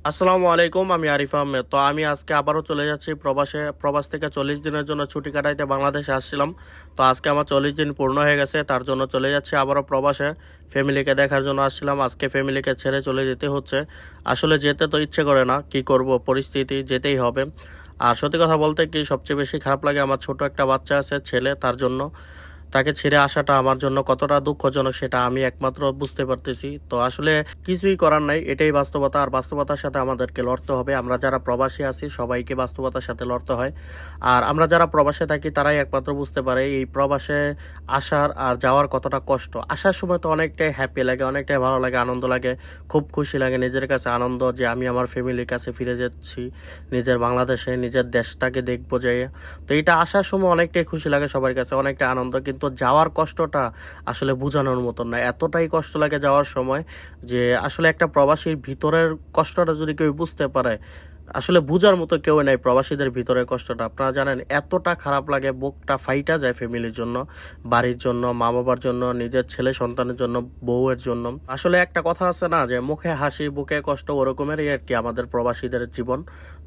আসসালামু আলাইকুম, আমি আরিফ আহমেদ। তো আমি আজকে আবারও চলে যাচ্ছি প্রবাস থেকে 40 দিনের জন্য ছুটি কাটাইতে বাংলাদেশে আসছিলাম। তো আজকে আমার 40 দিন পূর্ণ হয়ে গেছে, তার জন্য চলে যাচ্ছি আবারও প্রবাসে। ফ্যামিলিকে দেখার জন্য আসছিলাম, আজকে ফ্যামিলিকে ছেড়ে চলে যেতে হচ্ছে। আসলে যেতে তো ইচ্ছে করে না, কি করব, পরিস্থিতি, যেতেই হবে। আর সত্যি কথা বলতে কি সবচেয়ে বেশি খারাপ লাগে, আমার ছোট একটা বাচ্চা আছে, ছেলে, তার জন্য তাকে ছেড়ে আসাটা আমার জন্য কতটা দুঃখজনক সেটা আমি একমাত্র বুঝতে পারতেছি। তো আসলে কিছুই করার নাই, এটাই বাস্তবতা। আর বাস্তবতার সাথে আমাদেরকে লড়তে হবে। আমরা যারা প্রবাসী আছি সবাইকে বাস্তবতার সাথে লড়তে হয়। আর আমরা যারা প্রবাসে থাকি তারাই একমাত্র বুঝতে পারে এই প্রবাসে আসার আর যাওয়ার কতটা কষ্ট। আসার সময় তো অনেকটাই হ্যাপি লাগে, অনেকটাই ভালো লাগে, আনন্দ লাগে, খুব খুশি লাগে, নিজের কাছে আনন্দ যে আমি আমার ফ্যামিলির কাছে ফিরে যাচ্ছি, নিজের বাংলাদেশে, নিজের দেশটাকে দেখবো যাই। তো এটা আসার সময় অনেকটাই খুশি লাগে, সবার কাছে অনেকটা আনন্দ, কিন্তু যাওয়ার কষ্টটা আসলে বোঝানোর মতন না। এতটাই কষ্ট লাগে যাওয়ার সময় যে আসলে একটা প্রবাসীর ভিতরের কষ্টটা যদি কেউ বুঝতে পারে, আসলে বুঝার মতো কেউ নাই প্রবাসীদের ভিতরের কষ্টটা। আপনারা জানেন এতটা খারাপ লাগে, বুকটা ফাইটা যায় ফ্যামিলির জন্য, বাড়ির জন্য, মা বাবার জন্য, নিজের ছেলে সন্তানের জন্য, বউয়ের জন্য। আসলে একটা কথা আছে না যে মুখে হাসি বুকে কষ্ট, ওরকমেরই আর কি আমাদের প্রবাসীদের জীবন।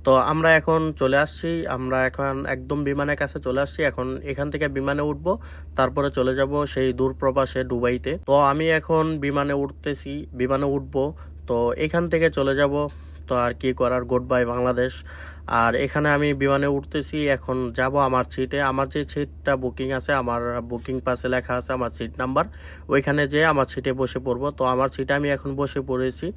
তো আমরা এখন চলে আসছি, আমরা এখন একদম বিমানের কাছে চলে আসছি। এখন এখান থেকে বিমানে উঠবো, তারপরে চলে যাব সেই দূর প্রবাসে দুবাইতে। তো আমি এখন বিমানে উঠতেছি, বিমানে উঠবো। তো এখান থেকে চলে যাব। তো আর কি করার, গুড বাই বাংলাদেশ। আর এখানে আমি বিমানে উঠতেছি, এখন যাব আমার সিটে। আমার যে সিটটা বুকিং আছে, আমার বুকিং পাসে লেখা আছে আমার সিট নাম্বার, ওইখানে যেয়ে আমার সিটে বসে পড়বো। তো আমার সিটে আমি এখন বসে পড়েছি।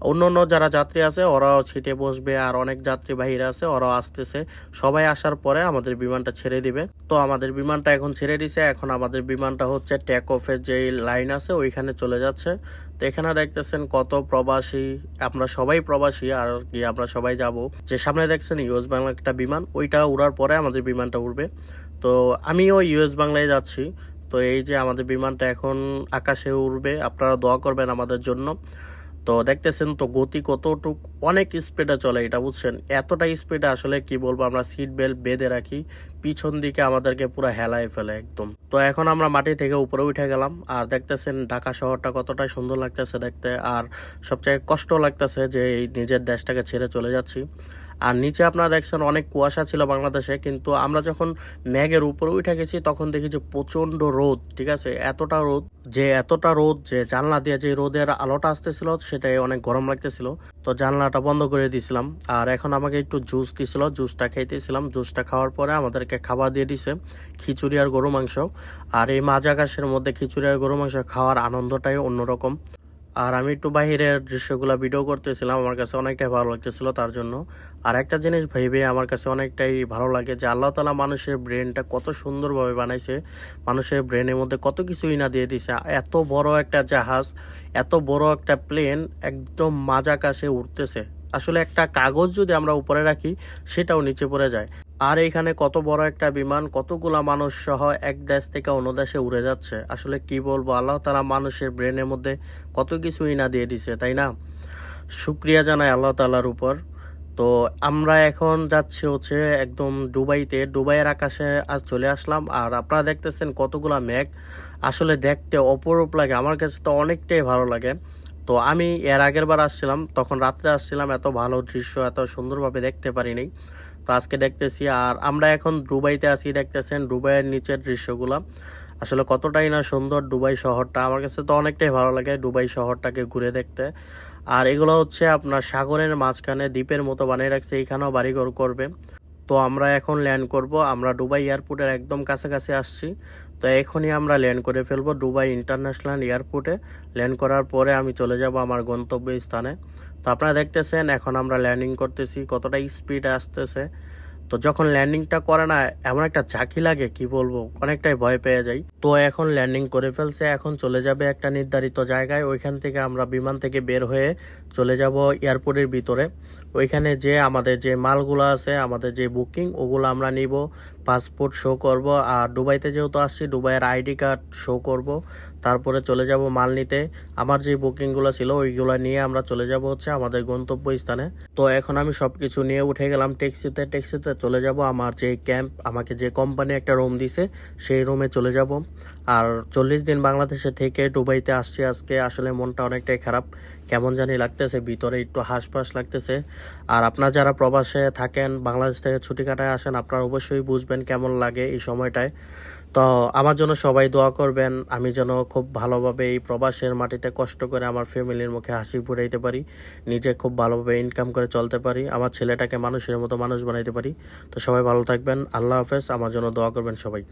অন্য অন্য যারা যাত্রী আছে ওরাও সিটে বসবে, আর অনেক যাত্রী বাহিরে আছে, ওরাও আসতেছে। সবাই আসার পরে আমাদের বিমানটা ছেড়ে দিবে। তো আমাদের বিমানটা এখন ছেড়ে দিছে, এখন আমাদের বিমানটা হচ্ছে টেক অফের যে লাইন আছে ওইখানে চলে যাচ্ছে। তো এখানে দেখতেছেন কত প্রবাসী, আমরা সবাই প্রবাসী আর কি, আমরা সবাই যাব। যে সামনে দেখছেন ইউএস বাংলা একটা বিমান, ওইটা উড়ার পরে আমাদের বিমানটা উঠবে। তো আমিও ইউএস বাংলায় যাচ্ছি। তো এই যে আমাদের বিমানটা এখন আকাশে উড়বে, আপনারা দোয়া করবেন আমাদের জন্য। তো দেখতেছেন তো গতি কতটুক, অনেক স্পিডে চলে এটা, বুঝছেন? এতটা স্পিডে আসলে কি বলবো, আমরা সিট বেল্ট বেঁধে রাখি, পিছন দিকে আমাদেরকে পুরো হেলায় ফেলে একদম। তো এখন আমরা মাটি থেকে উপরে উঠে গেলাম, আর দেখতেছেন ঢাকা শহরটা কতটা সুন্দর লাগতেছে দেখতে। আর সবচেয়ে কষ্ট লাগতেছে যে এই নিজের দেশটাকে ছেড়ে চলে যাচ্ছি। আর নিচে আপনারা দেখছেন অনেক কুয়াশা ছিল বাংলাদেশে, কিন্তু আমরা যখন ম্যাগের উপরে উঠে গেছি তখন দেখি যে প্রচণ্ড রোদ, ঠিক আছে? এতটা রোদ যে জানলা দিয়ে যে রোদের আলোটা আসতেছিল সেটাই অনেক গরম লাগতেছিল। তো জানলাটা বন্ধ করে দিয়েছিলাম। আর এখন আমাকে একটু জুস দিছিল, জুসটা খাইতেছিলাম। জুসটা খাওয়ার পরে আমাদেরকে খাবার দিয়ে দিছে খিচুড়ি আর গরু মাংস। আর এই মাঝ আকাশের মধ্যে খিচুড়ি আর গরু মাংস খাওয়ার আনন্দটাই অন্যরকম। আর আমি একটু বাইরের দৃশ্যগুলো ভিডিও করতেছিলাম, আমার কাছে অনেকটাই ভালো লাগতেছিল তার জন্য। আর একটা জিনিস ভেবে আমার কাছে অনেকটাই ভালো লাগে যে আল্লাহ তাআলা মানুষের ব্রেনটা কত সুন্দরভাবে বানাইছে, মানুষের ব্রেনের মধ্যে কত কিছুই না দিয়ে দিছে। এত বড় একটা জাহাজ, এত বড় একটা প্লেন একদম মাঝ আকাশে উঠতেছে। আসলে একটা কাগজ যদি আমরা উপরে রাখি সেটাও নিচে পড়ে যায়। আর এখানে কত বড় একটা বিমান, কতগুলা মানুষ সহ এক দেশ থেকে অন্য দেশে উড়ে যাচ্ছে। আসলে কি বলবো, আল্লাহ তাআলা মানুষের ব্রেনের মধ্যে কত কিছুই না দিয়ে দিছে, তাই না? শুকরিয়া জানাই আল্লাহ তাআলার উপর। তো আমরা এখন যাচ্ছি হচ্ছে একদম দুবাইতে, দুবাইয়ের আকাশে আজ চলে আসলাম। আর আপনারা দেখতেছেন কতগুলা মেঘ, আসলে দেখতে অপরূপ লাগে, আমার কাছে তো অনেকটাই ভালো লাগে। তো আমি এর আগের বার আসছিলাম, তখন রাত্রে আসছিলাম, এত ভালো দৃশ্য এত সুন্দরভাবে দেখতে পারিনি। তো আজকে দেখতেছি। আর আমরা এখন দুবাইতে আছি, দেখতেছেন দুবাইয়ের নিচের দৃশ্যগুলা আসলে কতটাই না সুন্দর। দুবাই শহরটা আমার কাছে তো অনেকটাই ভালো লাগে দুবাই শহরটাকে ঘুরে দেখতে। আর এগুলো হচ্ছে আপনার সাগরের মাঝখানে দ্বীপের মতো বানিয়ে রাখছে, এইখানেও বাড়িঘর করবে। তো আমরা এখন ল্যান্ড করব, আমরা দুবাই এয়ারপোর্টের একদম কাছাকাছি আসছি। তো এখনই আমরা ল্যান্ড করে ফেলবো দুবাই ইন্টারন্যাশনাল এয়ারপোর্টে। ল্যান্ড করার পরে আমি চলে যাব আমার গন্তব্য স্থানে। তো আপনারা দেখতেছেন এখন আমরা ল্যান্ডিং করতেছি, কতটা স্পিড আসতেছে। তো যখন ল্যান্ডিংটা করে না, এমন একটা ঝাঁকি লাগে, কি বলবো, অনেকটাই ভয় পেয়ে যাই। তো এখন ল্যান্ডিং করে ফেলছে, এখন চলে যাবে একটা নির্ধারিত জায়গায়। ওইখান থেকে আমরা বিমান থেকে বের হয়ে চলে যাব এয়ারপোর্টের ভিতরে। ওইখানে যে আমাদের যে মালগুলো আছে, আমাদের যে বুকিং, ওগুলো আমরা নিব। পাসপোর্ট শো করব, আর দুবাইতে যেহেতু আসছি দুবাইয়ের আইডি কার্ড শো করব, তারপরে চলে যাব মাল নিতে। আমার যে বুকিংগুলো ছিল ওইগুলো নিয়ে আমরা চলে যাব হচ্ছে আমাদের গন্তব্য স্থানে। তো এখন আমি সব কিছু নিয়ে উঠে গেলাম ট্যাক্সিতে চলে যাব আমার যে ক্যাম্প, আমাকে যে কোম্পানি একটা রুম দিছে সেই রুমে চলে যাব। আর 40 দিন বাংলাদেশে থেকে দুবাইতে আসছি আজকে, আসলে মনটা অনেকটাই খারাপ, কেমন জানি লাগতেছে, ভিতরে একটু হাঁসফাঁস লাগতেছে। আর আপনারা যারা প্রবাসে থাকেন, বাংলাদেশ থেকে ছুটি কাটায় আসেন, আপনারা অবশ্যই বুঝবেন কেমন লাগে এই সময়টায়। তো আমার জন্য সবাই দোয়া করবেন, আমি যেন খুব ভালোভাবে এই প্রবাসের মাটিতে কষ্ট করে আমার ফ্যামিলির মুখে হাসি ফুটাইতে পারি, নিজে খুব ভালোভাবে ইনকাম করে চলতে পারি, আমার ছেলেটাকে মানুষের মতো মানুষ বানাইতে পারি। তো সবাই ভালো থাকবেন, আল্লাহ হাফেজ, আমার জন্য দোয়া করবেন সবাই।